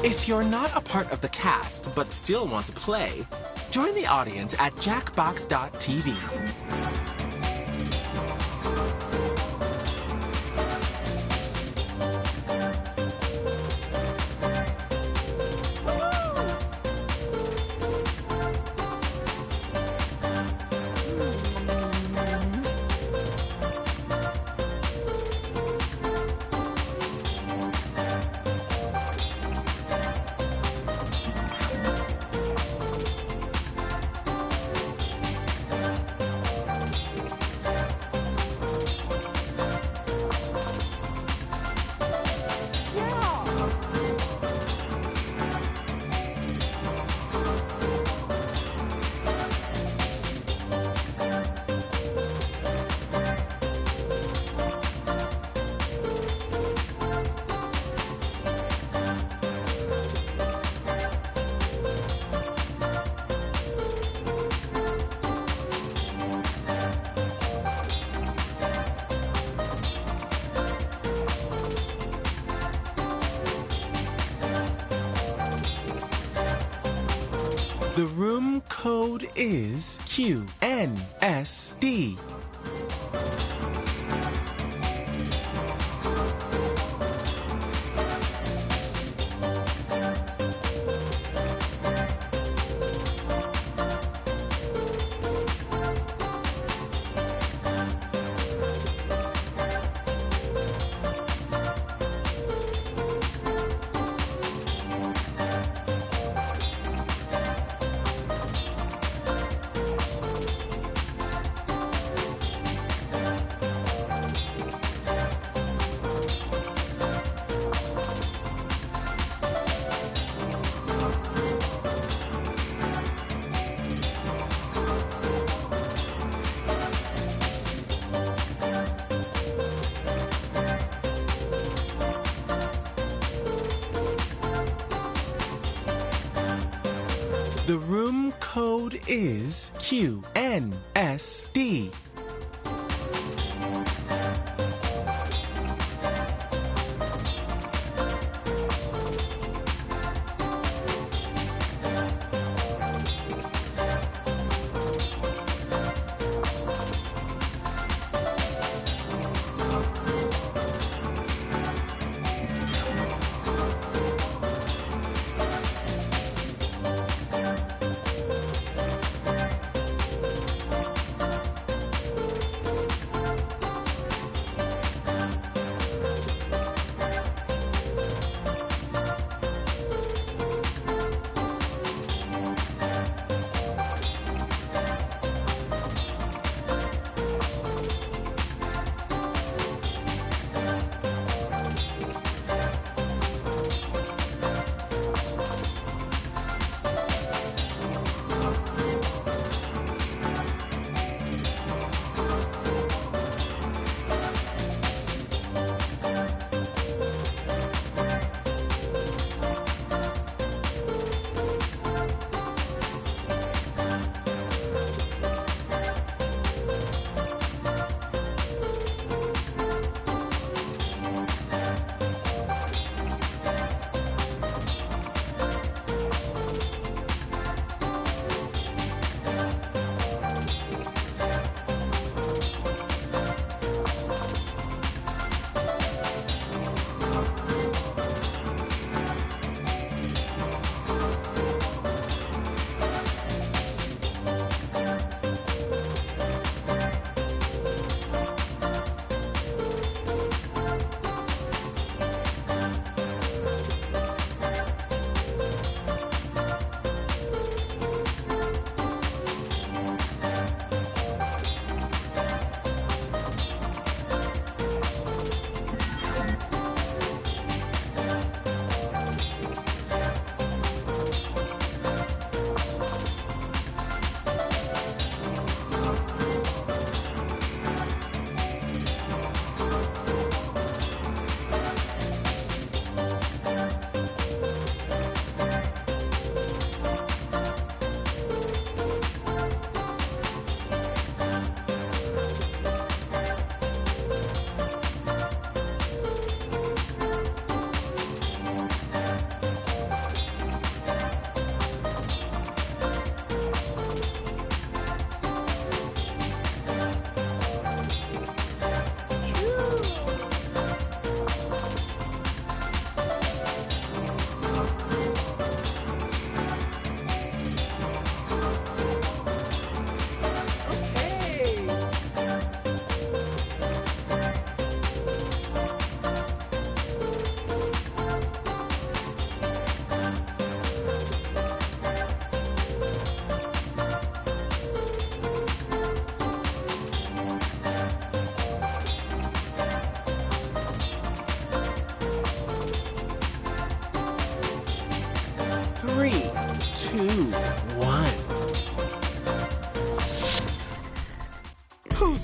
If you're not a part of the cast but still want to play, join the audience at jackbox.tv. The room code is QNSD. The room code is QNSD.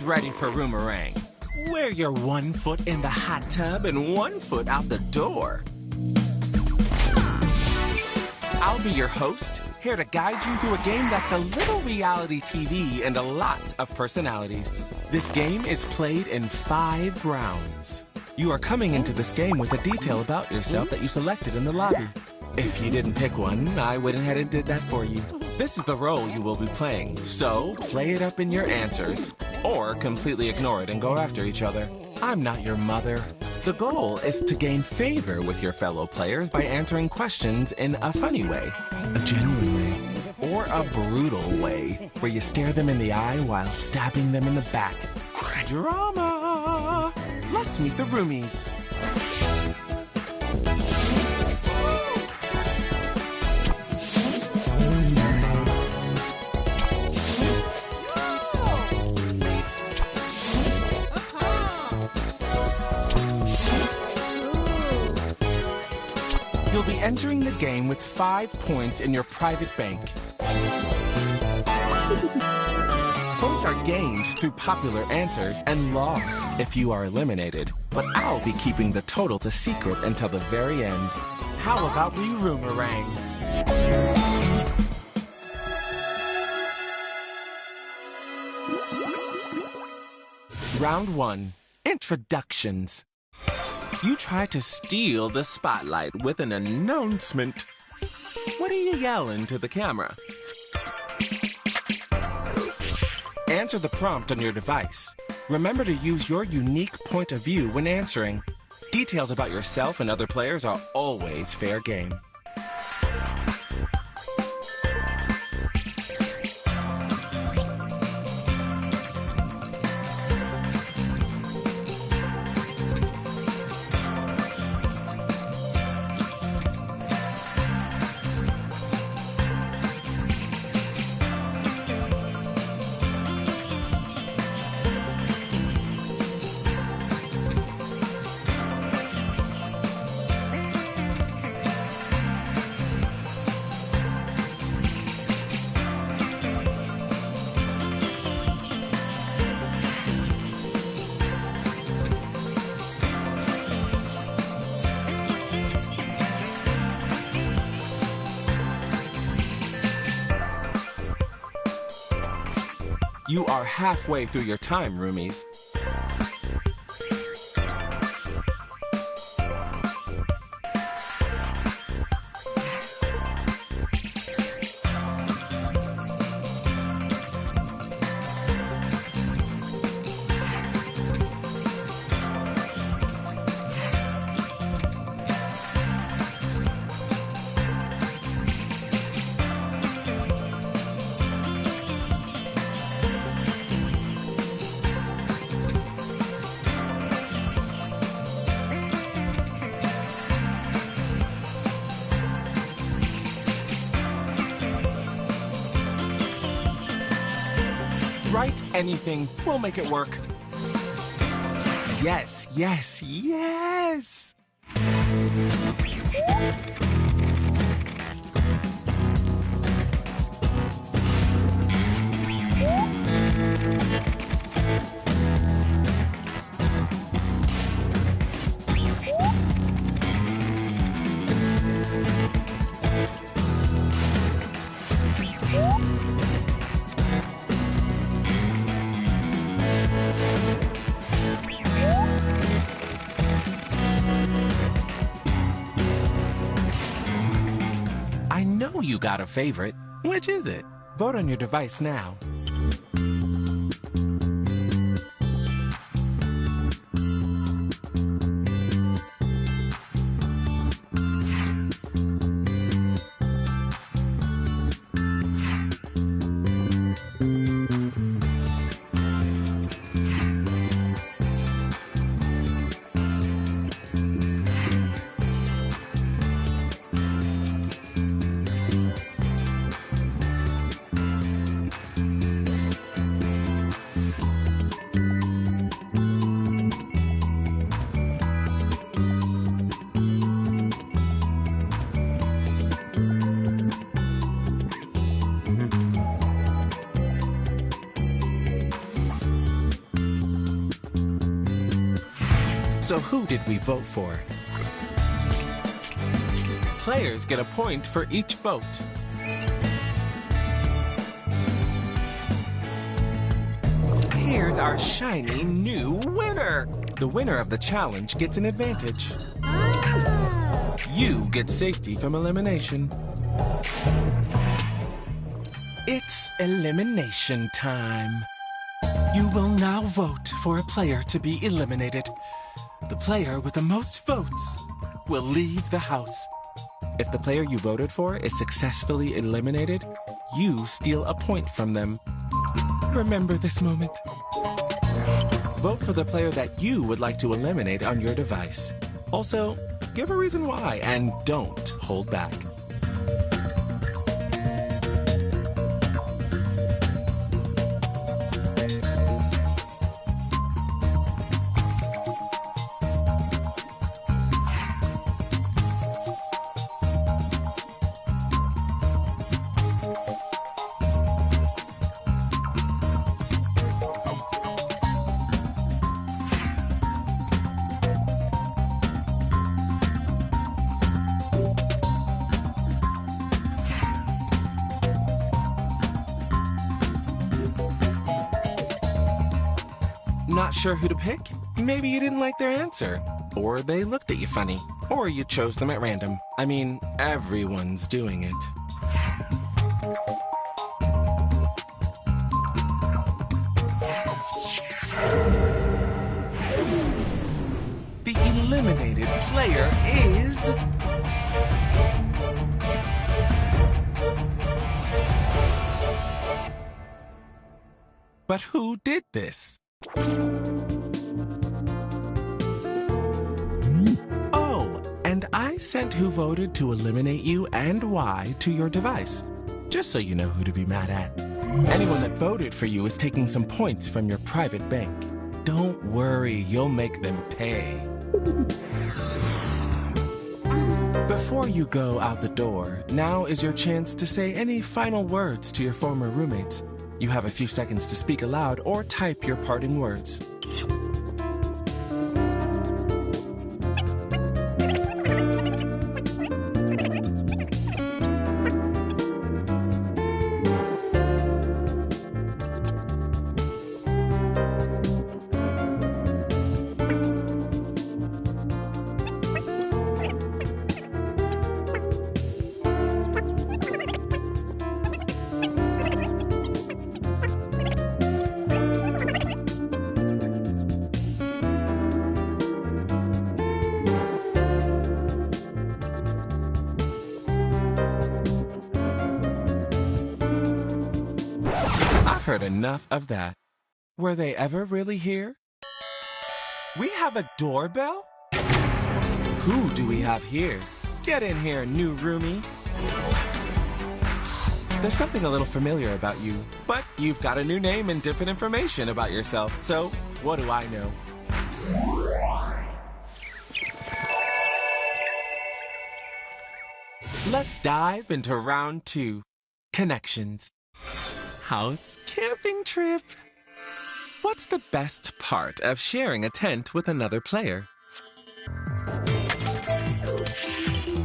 Who's ready for Roomerang? Where you're 1 foot in the hot tub and 1 foot out the door. I'll be your host, here to guide you through a game that's a little reality TV and a lot of personalities. This game is played in 5 rounds. You are coming into this game with a detail about yourself that you selected in the lobby. If you didn't pick one, I went ahead and did that for you. This is the role you will be playing, so play it up in your answers, or completely ignore it and go after each other. I'm not your mother. The goal is to gain favor with your fellow players by answering questions in a funny way, a genuine way, or a brutal way, where you stare them in the eye while stabbing them in the back. Drama! Let's meet the roomies. You'll be entering the game with 5 points in your private bank. Points are gained through popular answers and lost if you are eliminated. But I'll be keeping the totals a secret until the very end. How about we Roomerang? Round 1. Introductions. You try to steal the spotlight with an announcement. What are you yelling to the camera? Answer the prompt on your device. Remember to use your unique point of view when answering. Details about yourself and other players are always fair game. You are halfway through your time, roomies. Write anything. We'll make it work. Yes, yes, yes! I know you got a favorite. Which is it? Vote on your device now. So who did we vote for? Players get a point for each vote. Here's our shiny new winner! The winner of the challenge gets an advantage. You get safety from elimination. It's elimination time. You will now vote for a player to be eliminated. The player with the most votes will leave the house. If the player you voted for is successfully eliminated, you steal a point from them. Remember this moment. Vote for the player that you would like to eliminate on your device. Also, give a reason why and don't hold back. Not sure who to pick? Maybe you didn't like their answer. Or they looked at you funny. Or you chose them at random. I mean, everyone's doing it. The eliminated player is... But who did this? Oh, and I sent who voted to eliminate you and why to your device, just so you know who to be mad at. Anyone that voted for you is taking some points from your private bank. Don't worry, you'll make them pay. Before you go out the door, now is your chance to say any final words to your former roommates. You have a few seconds to speak aloud or type your parting words. Heard enough of that. Were they ever really here? We have a doorbell? Who do we have here? Get in here, new roomie. There's something a little familiar about you, but you've got a new name and different information about yourself, so what do I know? Let's dive into round 2, connections. House camping trip. What's the best part of sharing a tent with another player?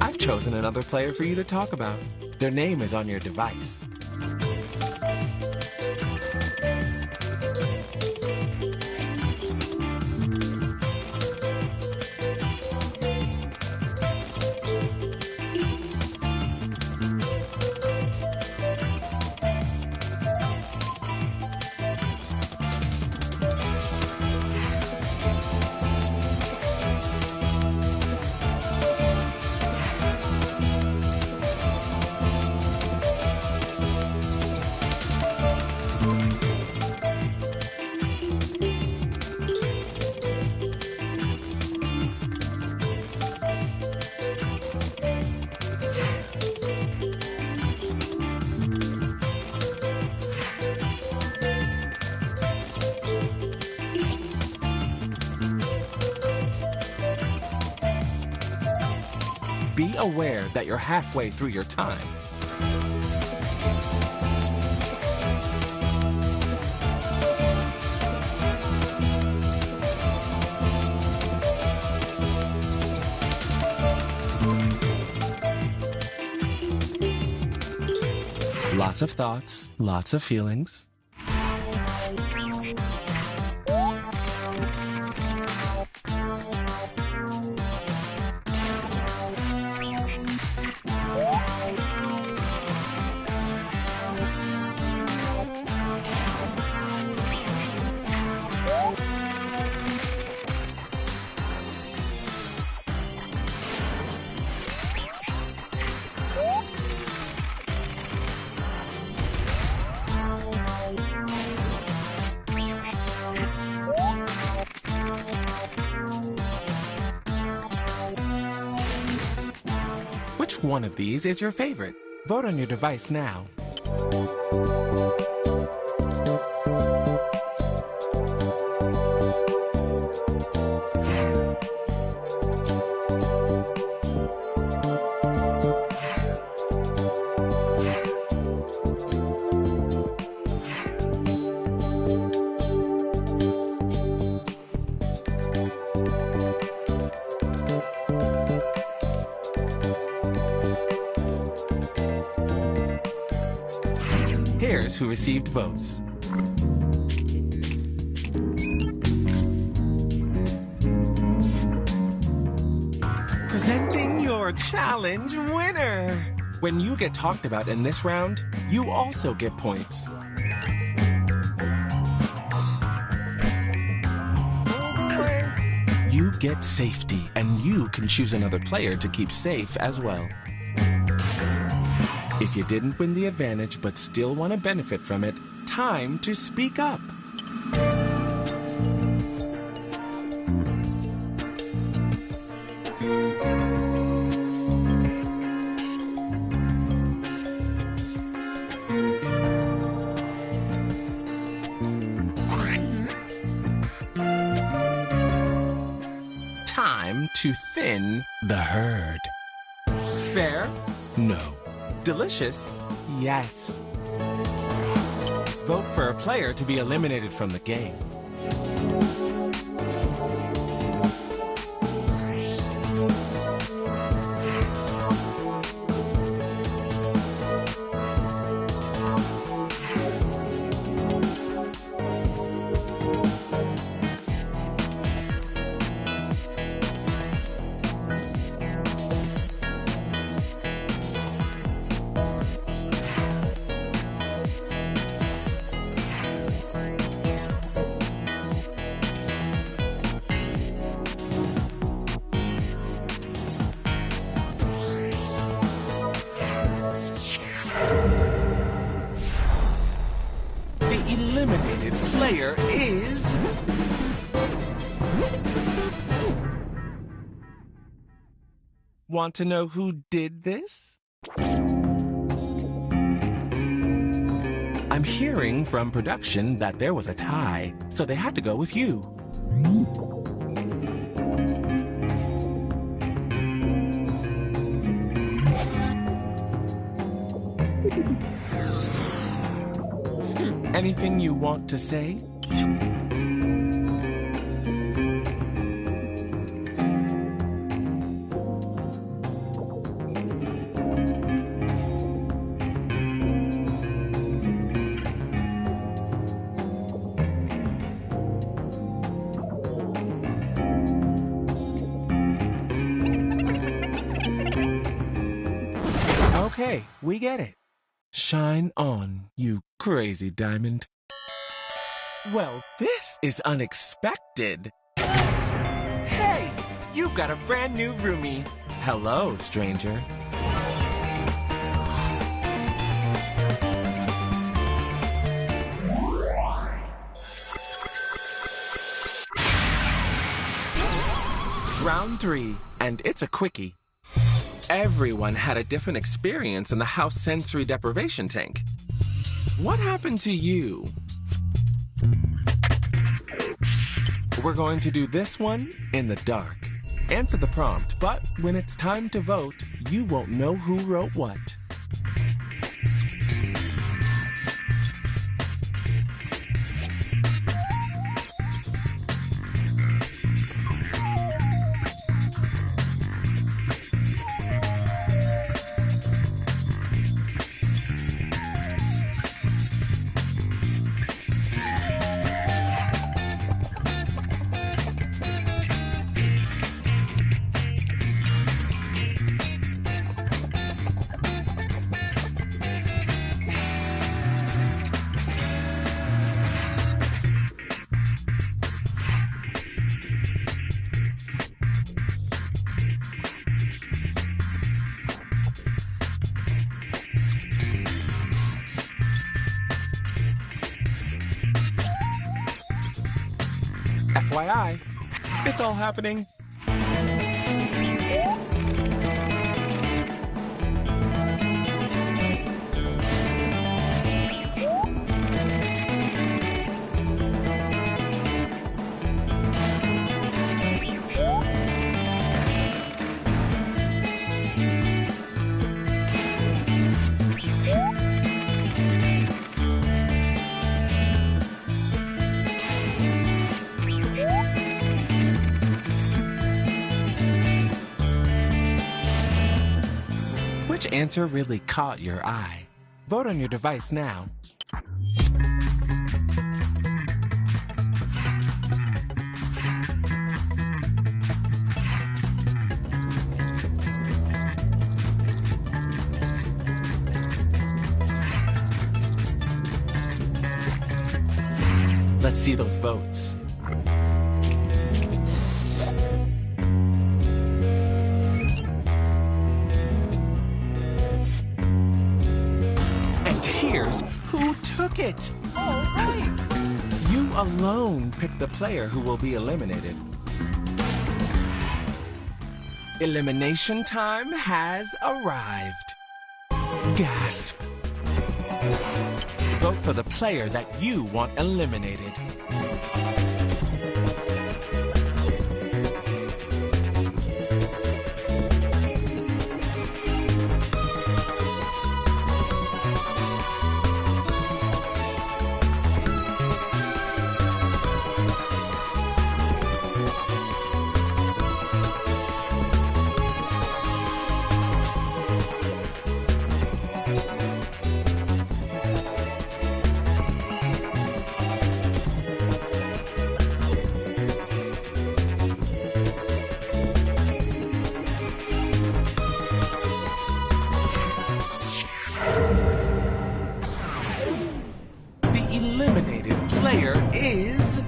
I've chosen another player for you to talk about. Their name is on your device. Be aware that you're halfway through your time. Lots of thoughts, lots of feelings. Which one of these is your favorite? Vote on your device now. Here's who received votes. Presenting your challenge winner! When you get talked about in this round, you also get points. You get safety, and you can choose another player to keep safe as well. If you didn't win the advantage but still want to benefit from it, time to speak up. Time to thin the herd. Fair? No. Delicious? Yes. Vote for a player to be eliminated from the game. Eliminated player is... Want to know who did this? I'm hearing from production that there was a tie, so they had to go with you. Anything you want to say? Okay, we get it. Shine on, you crazy diamond. Well, this is unexpected. Hey, you've got a brand new roomie. Hello, stranger. Round 3, and it's a quickie. Everyone had a different experience in the house sensory deprivation tank. What happened to you? We're going to do this one in the dark. Answer the prompt, but when it's time to vote, you won't know who wrote what. FYI, it's all happening. Which answer really caught your eye? Vote on your device now. Let's see those votes. Here's who took it. Oh, right. You alone picked the player who will be eliminated. Elimination time has arrived. Gasp. Vote for the player that you want eliminated. Eliminated player is...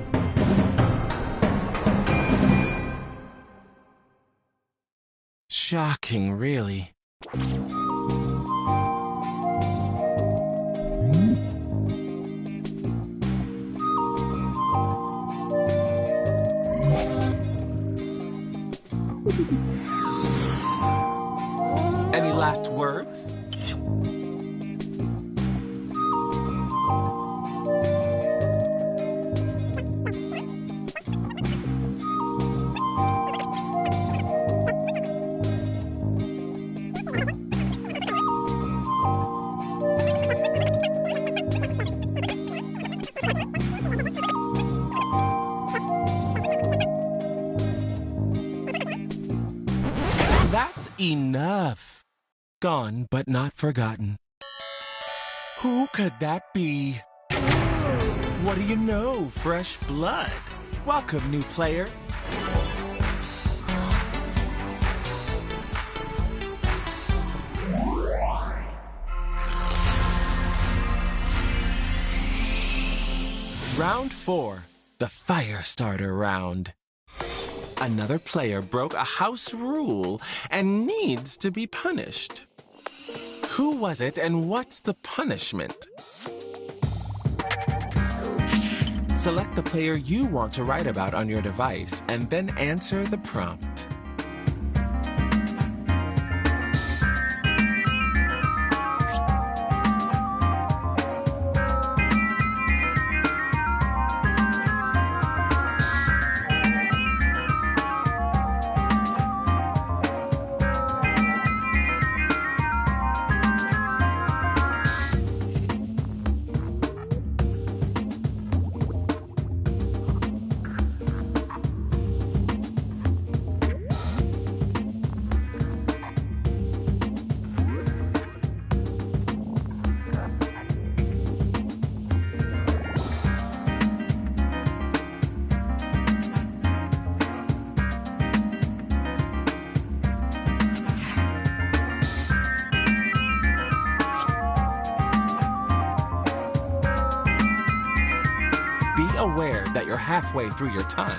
shocking, really. Any last words? That's enough. Gone but not forgotten. Who could that be? What do you know, fresh blood? Welcome, new player. Round 4, the fire starter round. Another player broke a house rule and needs to be punished. Who was it and what's the punishment? Select the player you want to write about on your device and then answer the prompt. Be aware that you're halfway through your time.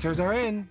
answers are in.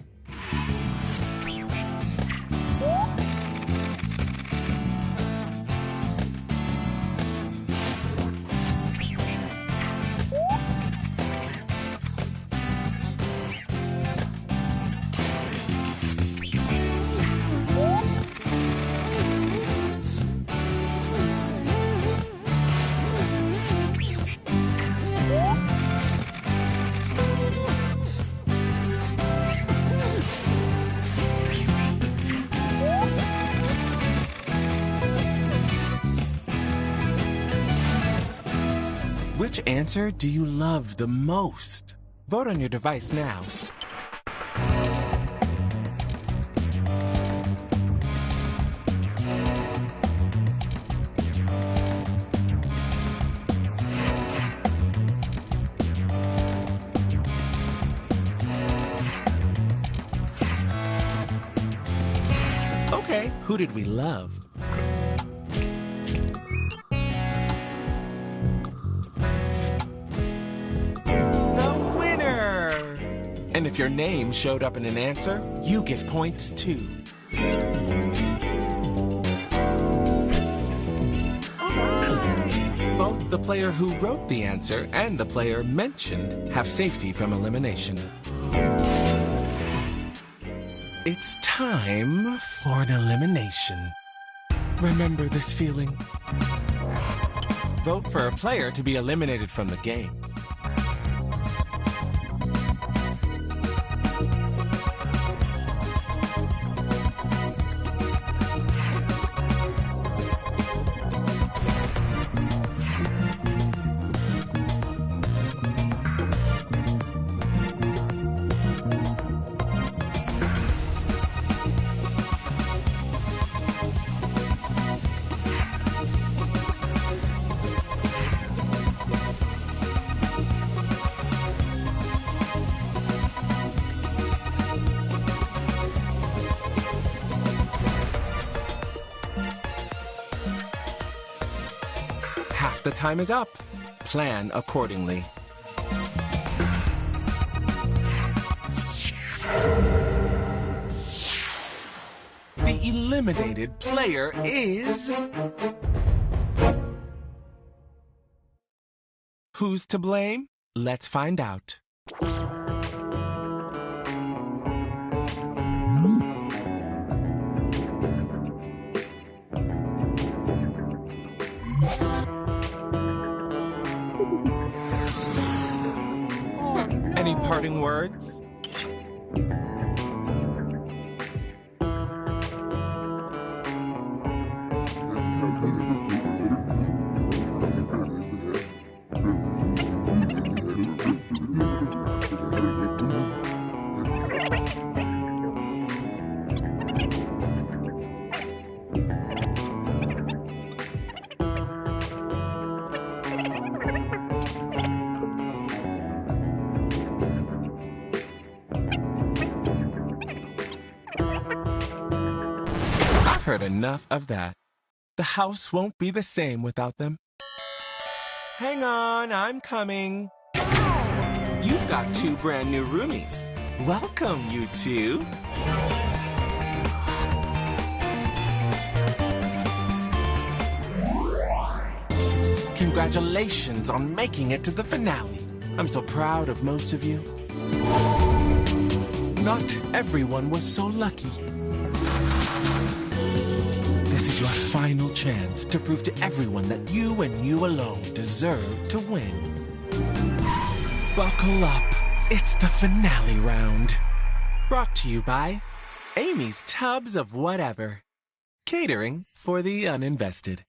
Which answer do you love the most? Vote on your device now. Okay, who did we love? And if your name showed up in an answer, you get points too. Both the player who wrote the answer and the player mentioned have safety from elimination. It's time for an elimination. Remember this feeling? Vote for a player to be eliminated from the game. Half the time is up. Plan accordingly. The eliminated player is... Who's to blame? Let's find out. Any parting words? I've heard enough of that. The house won't be the same without them. Hang on, I'm coming. You've got 2 brand new roomies. Welcome, you two. Congratulations on making it to the finale. I'm so proud of most of you. Not everyone was so lucky. This is your final chance to prove to everyone that you and you alone deserve to win. Buckle up. It's the finale round. Brought to you by Amy's Tubs of Whatever. Catering for the uninvested.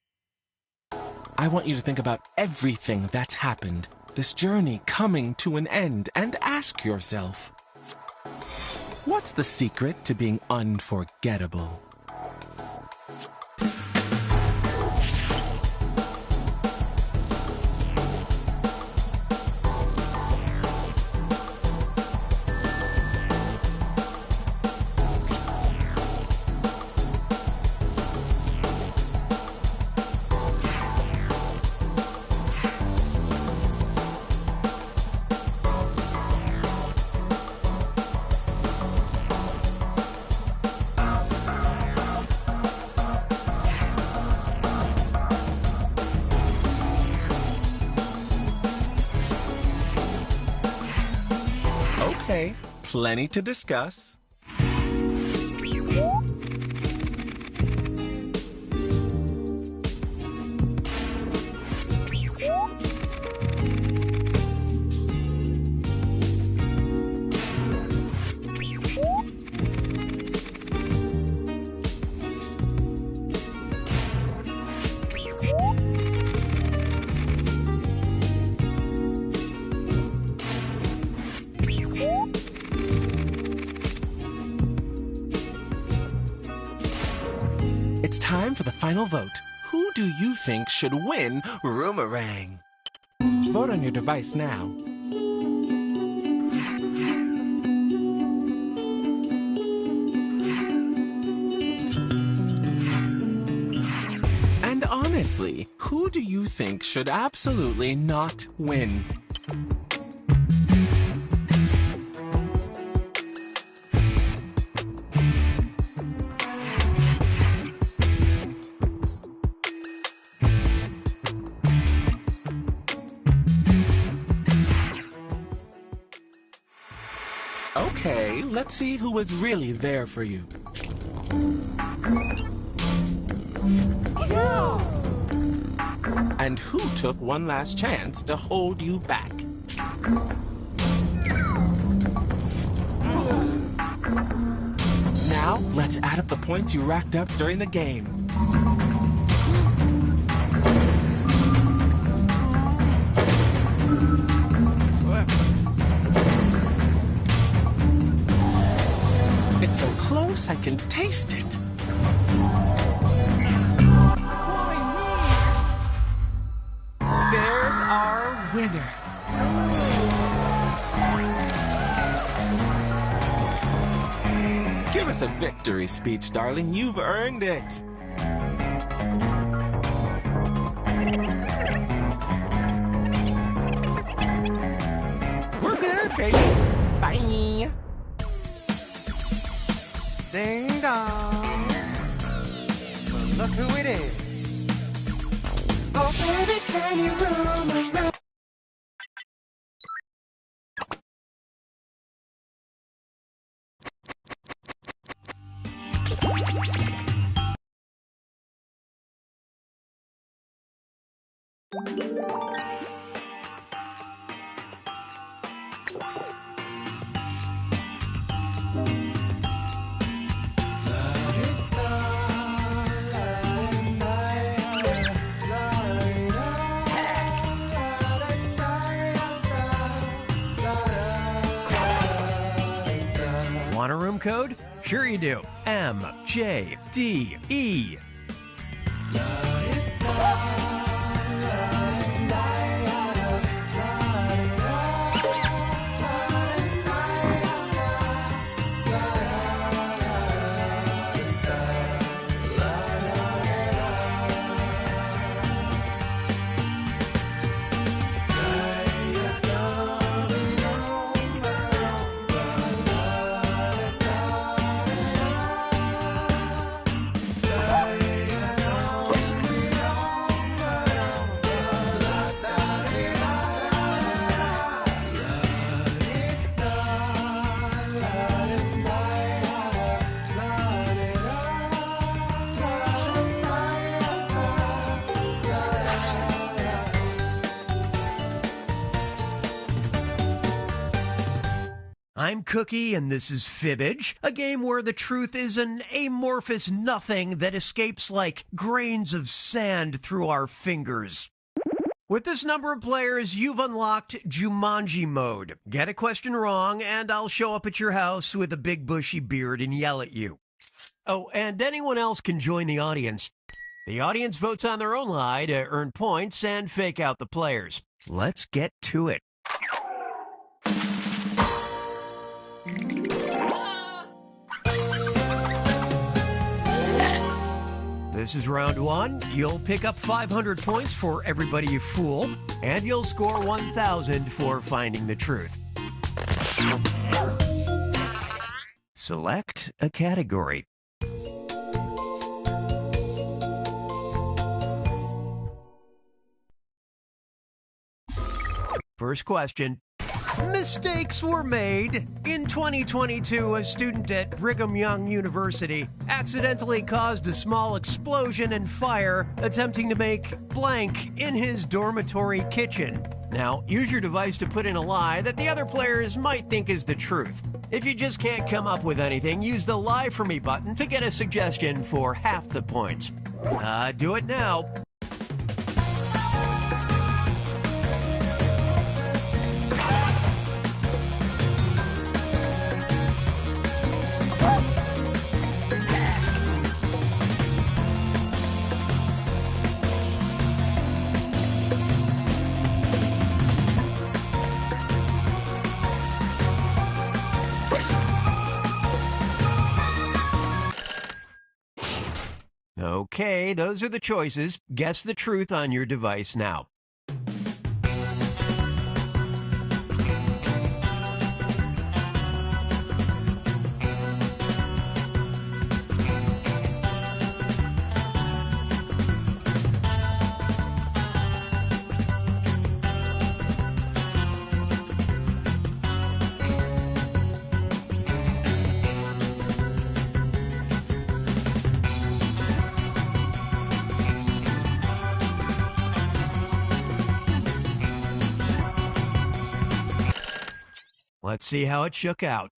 I want you to think about everything that's happened, this journey coming to an end, and ask yourself, what's the secret to being unforgettable? plenty to discuss. It's time for the final vote. Who do you think should win Roomerang? Vote on your device now. And honestly, who do you think should absolutely not win? Okay, let's see who was really there for you. And who took one last chance to hold you back? Now, let's add up the points you racked up during the game. It's so close, I can taste it. There's our winner. Give us a victory speech, darling. You've earned it. We're good, baby. Bye. Ding dong. Well, look who it is. Oh, baby, can you room around? Want a room code? Sure you do. MJDE. I'm Cookie, and this is Fibbage, a game where the truth is an amorphous nothing that escapes like grains of sand through our fingers. With this number of players, you've unlocked Jumanji mode. Get a question wrong, and I'll show up at your house with a big bushy beard and yell at you. Oh, and anyone else can join the audience. The audience votes on their own lie to earn points and fake out the players. Let's get to it. This is round one. You'll pick up 500 points for everybody you fool, and you'll score 1,000 for finding the truth. Select a category. First question. Mistakes were made in 2022, a student at Brigham Young University accidentally caused a small explosion and fire attempting to make blank in his dormitory kitchen. Now, use your device to put in a lie that the other players might think is the truth. If you just can't come up with anything, use the Lie For Me button to get a suggestion for half the points. Do it now. Okay, those are the choices. Guess the truth on your device now. Let's see how it shook out.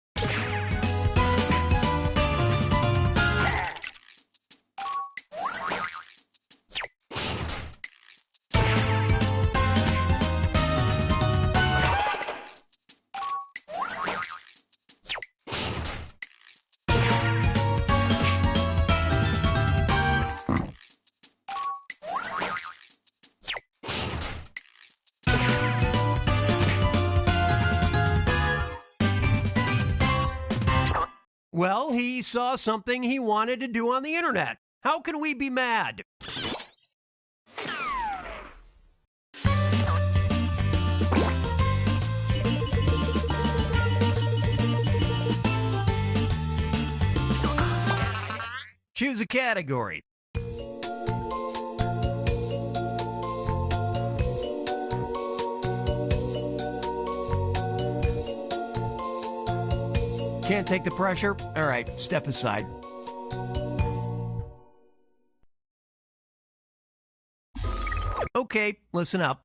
Well, he saw something he wanted to do on the internet. How can we be mad? Choose a category. Can't take the pressure? All right, step aside. Okay, listen up.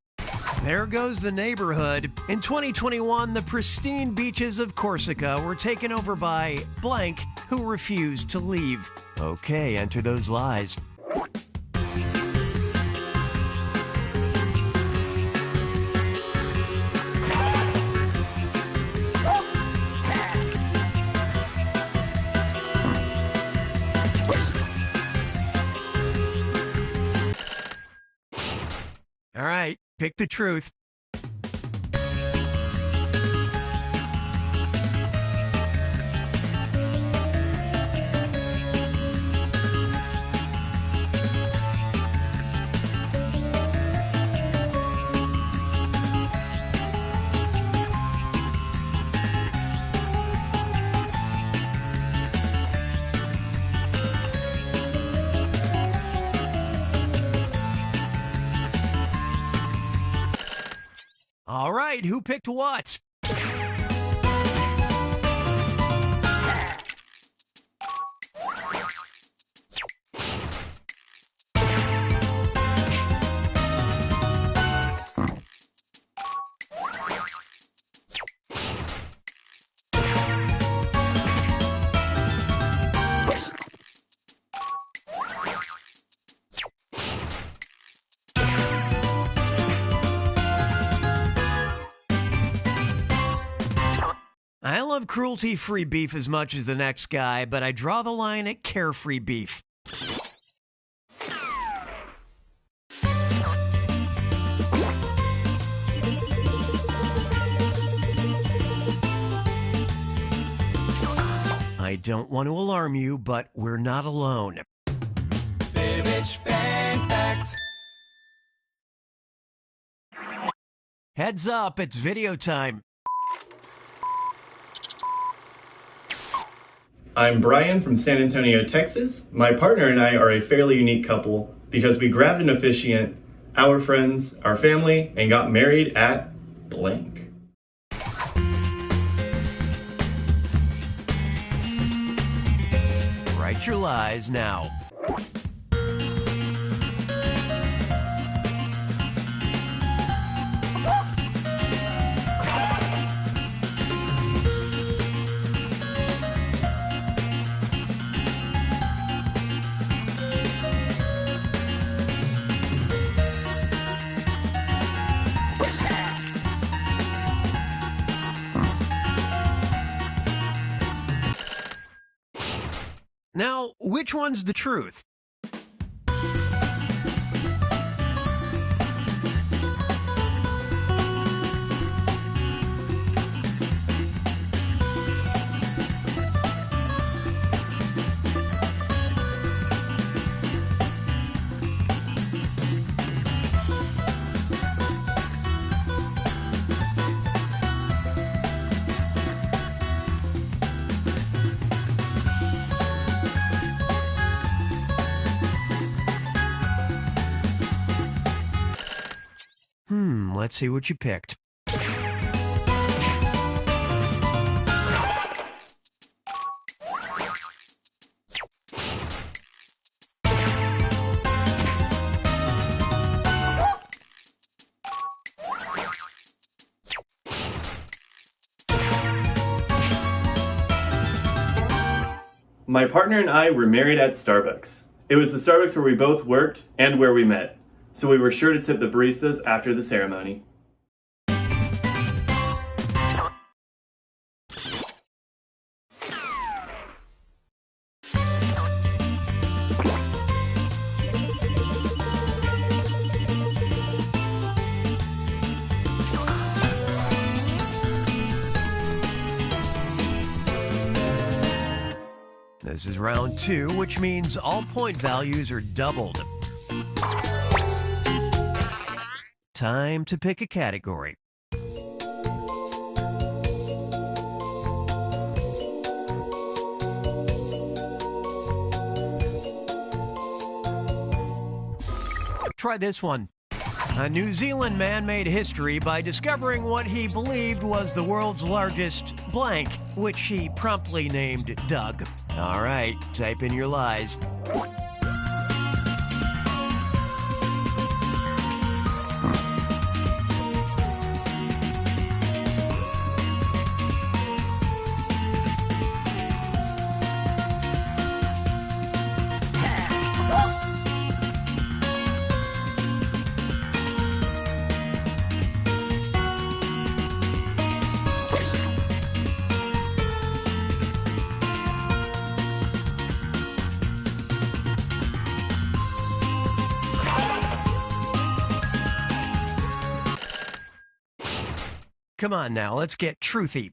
There goes the neighborhood. In 2021, the pristine beaches of Corsica were taken over by blank who refused to leave. Okay, enter those lies. All right, pick the truth. All right, who picked what? I love cruelty-free beef as much as the next guy, but I draw the line at carefree beef. I don't want to alarm you, but we're not alone. Fibbage Fan Fact. Heads up, it's video time. I'm Brian from San Antonio, Texas. My partner and I are a fairly unique couple because we grabbed an officiant, our friends, our family, and got married at blank. Submit your lies now. Now, which one's the truth? Let's see what you picked. My partner and I were married at Starbucks. It was the Starbucks where we both worked and where we met, so we were sure to tip the baristas after the ceremony. This is round 2, which means all point values are doubled. Time to pick a category. Try this one. A New Zealand man made history by discovering what he believed was the world's largest blank, which he promptly named Doug. All right, type in your lies. Come on now, let's get truthy.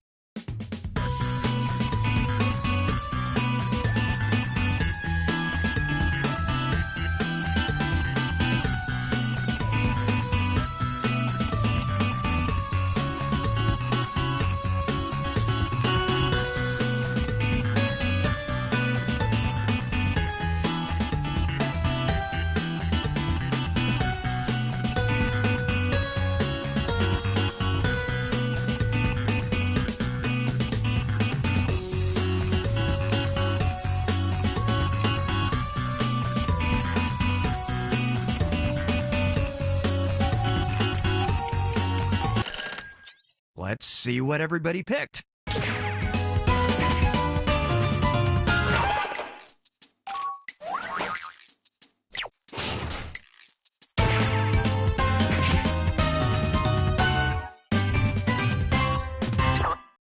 Let's see what everybody picked.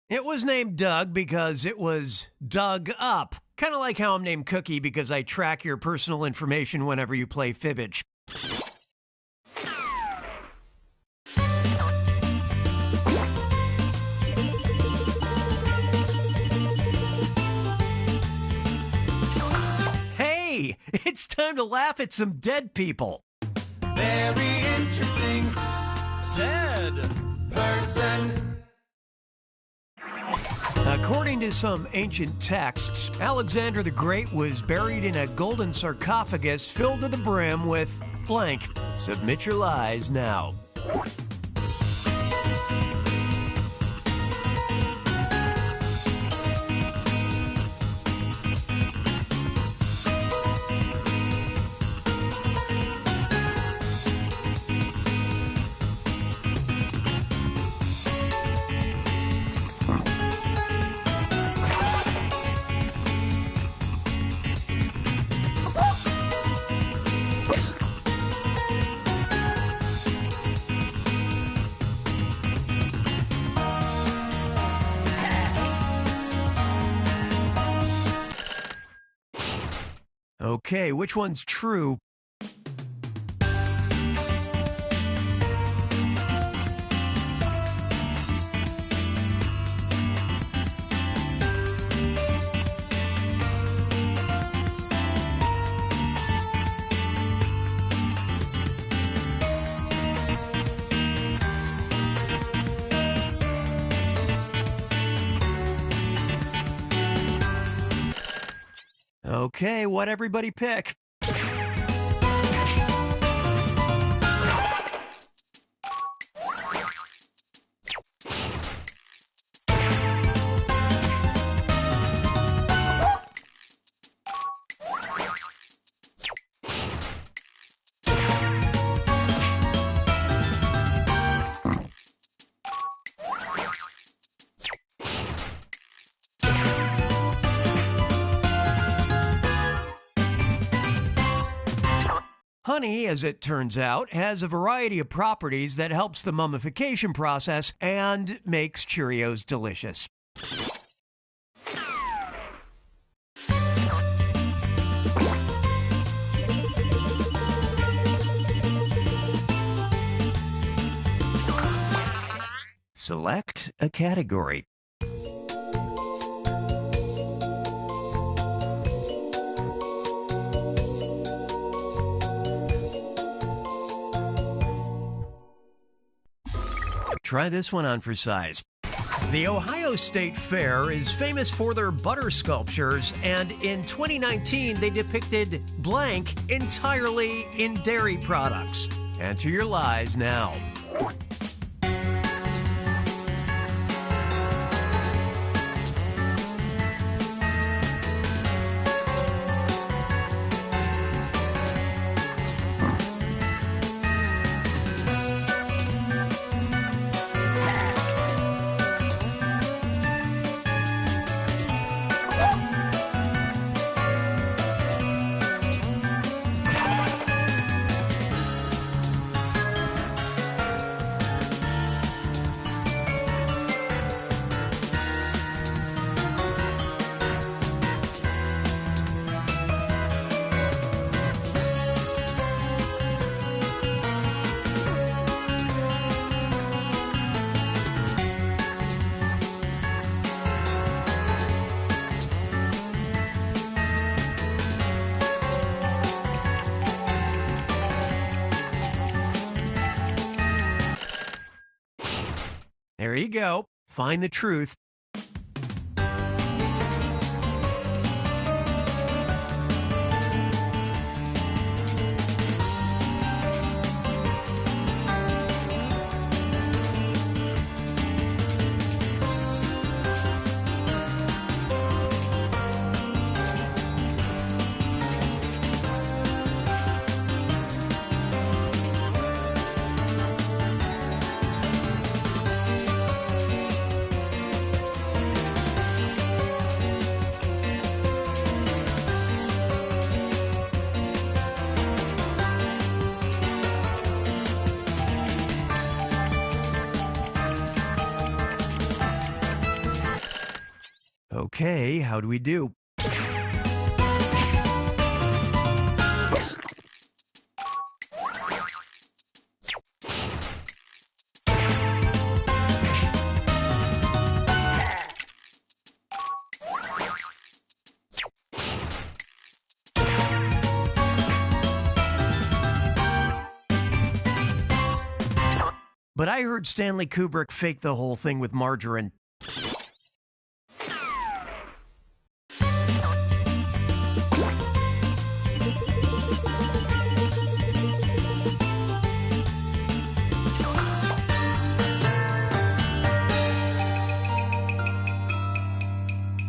It was named Doug because it was dug up. Kind of like how I'm named Cookie because I track your personal information whenever you play Fibbage. Hey, it's time to laugh at some dead people. Very interesting Dead person. According to some ancient texts, Alexander the Great was buried in a golden sarcophagus filled to the brim with blank. Submit your lies now. Okay, which one's true? Okay, what everybody pick? Honey, as it turns out, has a variety of properties that helps the mummification process and makes Cheerios delicious. Select a category. Try this one on for size. The Ohio State Fair is famous for their butter sculptures, and in 2019 they depicted blank entirely in dairy products. Enter your lies now. There you go. Find the truth. Okay, how do we do? But I heard Stanley Kubrick fake the whole thing with margarine.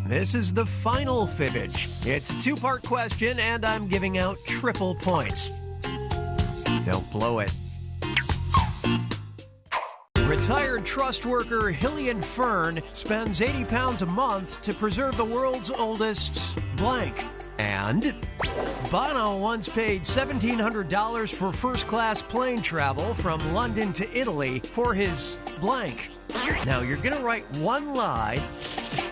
This is the final fibbage. It's a two-part question, and I'm giving out triple points. Don't blow it. Retired trust worker Hillian Fern spends 80 pounds a month to preserve the world's oldest blank. And Bono once paid $1,700 for first-class plane travel from London to Italy for his blank. Now, you're going to write one lie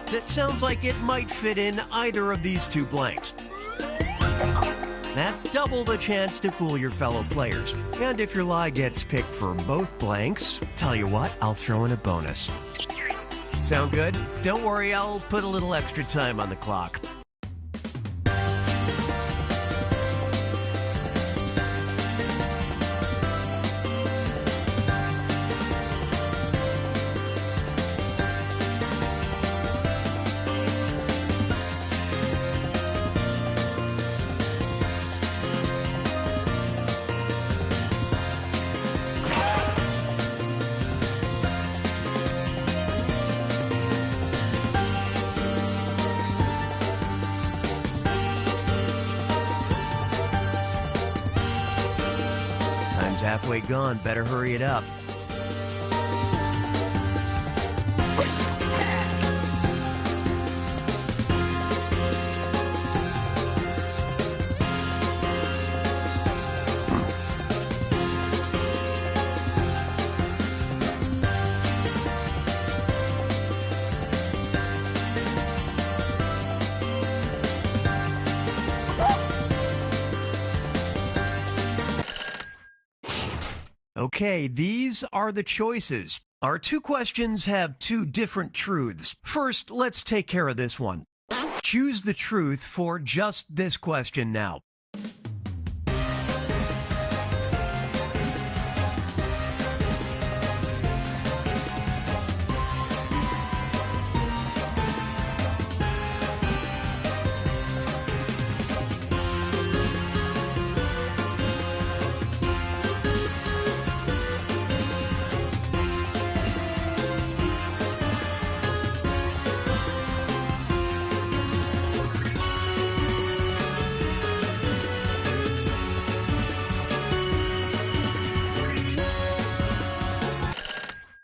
that sounds like it might fit in either of these two blanks. That's double the chance to fool your fellow players. And if your lie gets picked for both blanks, tell you what, I'll throw in a bonus. Sound good? Don't worry, I'll put a little extra time on the clock. Halfway gone, better hurry it up. Okay, these are the choices. Our two questions have two different truths. First, let's take care of this one. Choose the truth for just this question now.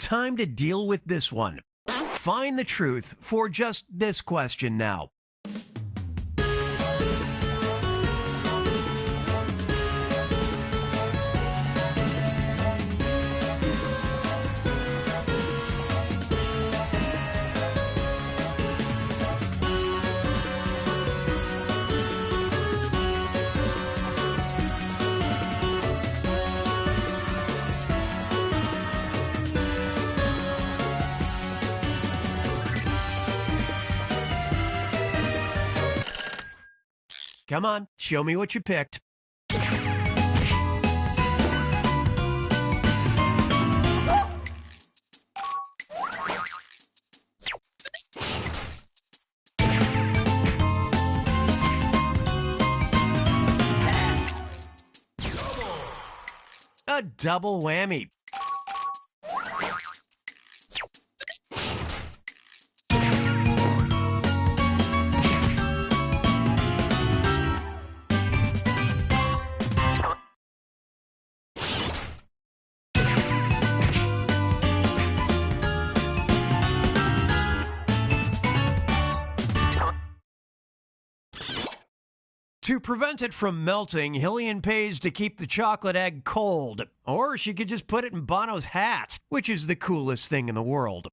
Time to deal with this one. Find the truth for just this question now. Come on, show me what you picked. A double whammy. To prevent it from melting, Hillian pays to keep the chocolate egg cold. Or she could just put it in Bono's hat, which is the coolest thing in the world.